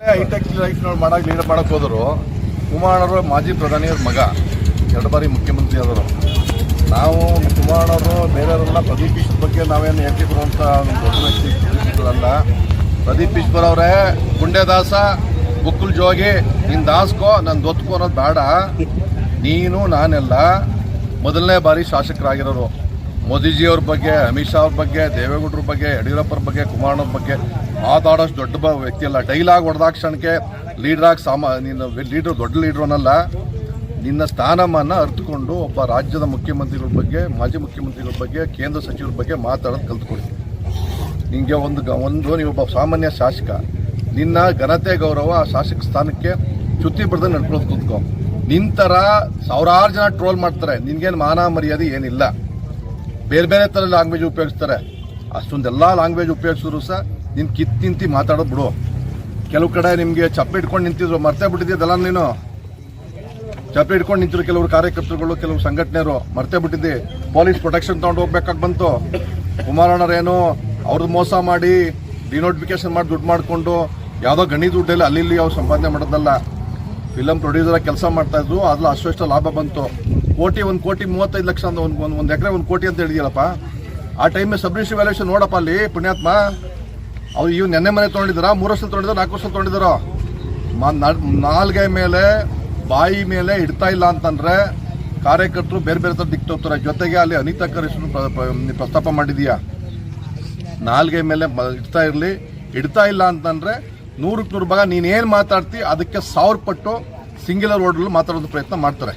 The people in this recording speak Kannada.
ಹೈಟೆಕ್ ಲೈಫ್ ಲೀಡ್ ಮಾಡಕ್ಕೆ ಹೋದರು. ಕುಮಾರಣ್ಣವರು ಮಾಜಿ ಪ್ರಧಾನಿಯವ್ರ ಮಗ, 2 ಬಾರಿ ಮುಖ್ಯಮಂತ್ರಿ ಆದರು. ನಾವು ಕುಮಾರಣ್ಣವರು ಬೇರೆಯವರೆಲ್ಲ ಪ್ರದೀಪ್ ಈಶ್ವರ್ ಬಗ್ಗೆ ನಾವೇನು ಹೇಳ್ತಿದ್ರು ಅಂತ ದೊಡ್ಡ ವ್ಯಕ್ತಿಗಳಲ್ಲ. ಪ್ರದೀಪ್ ಈಶ್ವರ್ ಅವರೇ ಗುಂಡೆದಾಸ, ಬುಕ್ಕುಲ್ ಜೋಗಿ, ನಿನ್ನ ದಾಸ್ಕೋ ನನ್ನ ದೊತ್ಕೋ ಅನ್ನೋದು ಬೇಡ. ನೀನು ನಾನೆಲ್ಲ ಮೊದಲನೇ ಬಾರಿ ಶಾಸಕರಾಗಿರೋರು. ಮೋದಿಜಿಯವ್ರ ಬಗ್ಗೆ, ಅಮಿತ್ ಶಾ ಅವ್ರ ಬಗ್ಗೆ, ದೇವೇಗೌಡರ ಬಗ್ಗೆ, ಯಡಿಯೂರಪ್ಪರ ಬಗ್ಗೆ, ಕುಮಾರಣ್ಣವ್ರ ಬಗ್ಗೆ ಮಾತಾಡೋಷ್ಟು ದೊಡ್ಡ ವ್ಯಕ್ತಿ ಅಲ್ಲ. ಡೈಲಾಗ್ ಹೊಡೆದಾಕ್ಷಣಕ್ಕೆ ಲೀಡ್ರಾಗಿ ನೀನು ದೊಡ್ಡ ಲೀಡ್ರು ಅನ್ನಲ್ಲ. ನಿನ್ನ ಸ್ಥಾನಮಾನ ಅರ್ಥಕೊಂಡು ಒಬ್ಬ ರಾಜ್ಯದ ಮುಖ್ಯಮಂತ್ರಿಗಳ ಬಗ್ಗೆ, ಮಾಜಿ ಮುಖ್ಯಮಂತ್ರಿಗಳ ಬಗ್ಗೆ, ಕೇಂದ್ರ ಸಚಿವರ ಬಗ್ಗೆ ಮಾತಾಡೋದು ಕಲ್ತ್ಕೊಳ್ಳಿ. ನಿಮಗೆ ನೀವೊಬ್ಬ ಸಾಮಾನ್ಯ ಶಾಸಕ, ನಿನ್ನ ಘನತೆ ಗೌರವ ಆ ಶಾಸಕ ಸ್ಥಾನಕ್ಕೆ ಚ್ಯುತಿ ಬರೆದು ನಡ್ಕೊಳ್ಳೋದು ಕೂತ್ಕೊ. ನಿಂತರ ಸಾವಿರಾರು ಜನ ಟ್ರೋಲ್ ಮಾಡ್ತಾರೆ, ನಿನ್ಗೇನು ಮಾನ ಮರ್ಯಾದೆ ಏನಿಲ್ಲ. ಬೇರೆ ಬೇರೆ ಥರ ಲ್ಯಾಂಗ್ವೇಜ್ ಉಪಯೋಗಿಸ್ತಾರೆ. ಅಷ್ಟೊಂದೆಲ್ಲ ಲ್ಯಾಂಗ್ವೇಜ್ ಉಪಯೋಗಿಸಿದ್ರು ಸಹ ನೀನು ನಿಂತು ಮಾತಾಡೋದು ಬಿಡು. ಕೆಲವು ಕಡೆ ನಿಮಗೆ ಚಪ್ಪೆ ಇಟ್ಕೊಂಡು ನಿಂತಿದ್ರು, ಮರ್ತೇ ಬಿಟ್ಟಿದ್ದೆಲ್ಲ. ನೀನು ಚಪ್ಪೆ ಇಟ್ಕೊಂಡು ನಿಂತಿದ್ರು ಕೆಲವರು ಕಾರ್ಯಕರ್ತರುಗಳು, ಕೆಲವು ಸಂಘಟನೆಯರು, ಮರ್ತೇ ಬಿಟ್ಟಿದ್ದೆ. ಪೊಲೀಸ್ ಪ್ರೊಟೆಕ್ಷನ್ ತೊಗೊಂಡು ಹೋಗ್ಬೇಕಾಗಿ ಬಂತು. ಕುಮಾರಣ್ಣರೇನು ಅವ್ರದ್ದು ಮೋಸ ಮಾಡಿ ಡಿನೋಟಿಫಿಕೇಶನ್ ಮಾಡಿ ದುಡ್ಡು ಮಾಡಿಕೊಂಡು ಯಾವುದೋ ಗಣಿ ದುಡ್ಡಲ್ಲಿ ಅಲ್ಲಿ ಅವ್ರು ಸಂಪಾದನೆ ಮಾಡೋದಲ್ಲ. ಫಿಲಮ್ ಪ್ರೊಡ್ಯೂಸರ್ ಕೆಲಸ ಮಾಡ್ತಾ ಇದ್ರು, ಅದ್ರಲ್ಲಿ ಅಷ್ಟು ಲಾಭ ಬಂತು. 1 ಕೋಟಿ 35 ಲಕ್ಷ ಅಂತ ಒಂದು ಎಕರೆ 1 ಕೋಟಿ ಅಂತ ಹೇಳಿದ್ಯಲ್ಲಪ್ಪ. ಆ ಟೈಮಲ್ಲಿ ಸಬ್ರಿಜಿಸ್ಟ್ರಿ ವ್ಯಾಲ್ಯೂಷನ್ ನೋಡಪ್ಪ ಅಲ್ಲಿ ಪುಣ್ಯಾತ್ಮ. ಅವ್ರು ಇವು ನೆನ್ನೆ ಮನೆ ತೊಗೊಂಡಿದ್ದಾರ, 3 ವರ್ಷ ತೊಗೊಂಡಿದ್ದಾರೋ 4 ವರ್ಷ ತೊಗೊಂಡಿದ್ದಾರೋ. ನಾಲ್ಗೆ ಮೇಲೆ ಬಾಯಿ ಮೇಲೆ ಇಡ್ತಾ ಇಲ್ಲ ಅಂತಂದ್ರೆ ಕಾರ್ಯಕರ್ತರು ಬೇರೆ ಬೇರೆ ಥರ ದಿಕ್ಕು ಹೋಗ್ತಾರೆ. ಜೊತೆಗೆ ಅಲ್ಲಿ ಅನಿತಾ ಕರೆಸು ಪ್ರಸ್ತಾಪ ಮಾಡಿದೀಯಾ, ನಾಲ್ಗೆ ಮೇಲೆ ಇಡ್ತಾ ಇಲ್ಲ ಅಂತಂದ್ರೆ 100ಕ್ಕೆ 100 ಭಾಗ ನೀನೇನು ಮಾತಾಡ್ತಿ ಅದಕ್ಕೆ 1000 ಪಟ್ಟು ಸಿಂಗ್ಯುಲರ್ ವರ್ಡ್ಗಳು ಮಾತಾಡೋದು ಪ್ರಯತ್ನ ಮಾಡ್ತಾರೆ.